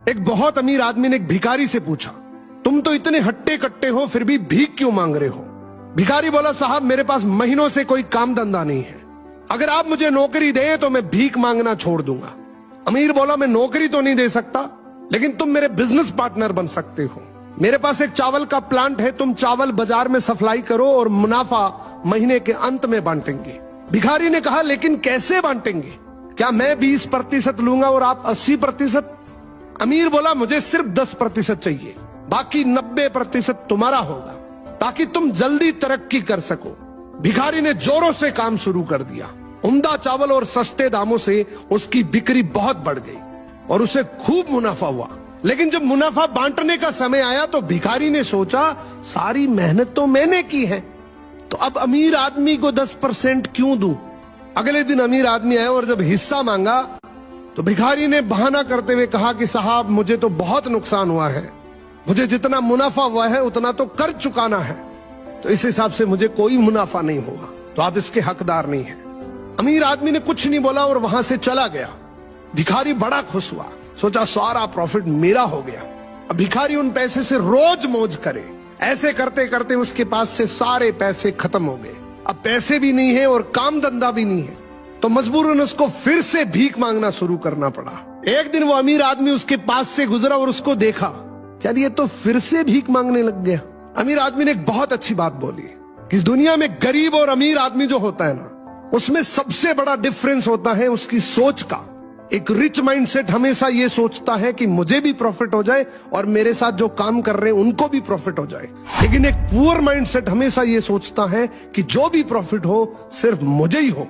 एक बहुत अमीर आदमी ने एक भिखारी से पूछा, तुम तो इतने हट्टे कट्टे हो फिर भी भीख क्यों मांग रहे हो? भिखारी बोला, साहब मेरे पास महीनों से कोई काम धंधा नहीं है, अगर आप मुझे नौकरी दे तो मैं भीख मांगना छोड़ दूंगा। अमीर बोला, मैं नौकरी तो नहीं दे सकता, लेकिन तुम मेरे बिजनेस पार्टनर बन सकते हो। मेरे पास एक चावल का प्लांट है, तुम चावल बाजार में सप्लाई करो और मुनाफा महीने के अंत में बांटेंगे। भिखारी ने कहा, लेकिन कैसे बांटेंगे? क्या मैं 20% लूंगा और आप 80%? अमीर बोला, मुझे सिर्फ 10% चाहिए, बाकी 90% तुम्हारा होगा, ताकि तुम जल्दी तरक्की कर सको। भिखारी ने जोरों से काम शुरू कर दिया। उम्दा चावल और सस्ते दामों से उसकी बिक्री बहुत बढ़ गई और उसे खूब मुनाफा हुआ। लेकिन जब मुनाफा बांटने का समय आया तो भिखारी ने सोचा, सारी मेहनत तो मैंने की है, तो अब अमीर आदमी को 10% क्यों दूं? अगले दिन अमीर आदमी आया और जब हिस्सा मांगा तो भिखारी ने बहाना करते हुए कहा कि साहब मुझे तो बहुत नुकसान हुआ है, मुझे जितना मुनाफा हुआ है उतना तो कर चुकाना है, तो इस हिसाब से मुझे कोई मुनाफा नहीं होगा, तो आप इसके हकदार नहीं हैं। अमीर आदमी ने कुछ नहीं बोला और वहां से चला गया। भिखारी बड़ा खुश हुआ, सोचा सारा प्रॉफिट मेरा हो गया। अब भिखारी उन पैसे से रोज मौज करे। ऐसे करते करते उसके पास से सारे पैसे खत्म हो गए। अब पैसे भी नहीं है और काम धंधा भी नहीं है, तो मजबूरन उसको फिर से भीख मांगना शुरू करना पड़ा। एक दिन वो अमीर आदमी उसके पास से गुजरा और उसको देखा, क्या ये तो फिर से भीख मांगने लग गया। अमीर आदमी ने एक बहुत अच्छी बात बोली कि इस दुनिया में गरीब और अमीर आदमी जो होता है ना, उसमें सबसे बड़ा डिफरेंस होता है उसकी सोच का। एक रिच माइंडसेट हमेशा ये सोचता है कि मुझे भी प्रॉफिट हो जाए और मेरे साथ जो काम कर रहे हैं उनको भी प्रॉफिट हो जाए, लेकिन एक पुअर माइंडसेट हमेशा ये सोचता है कि जो भी प्रॉफिट हो सिर्फ मुझे ही हो।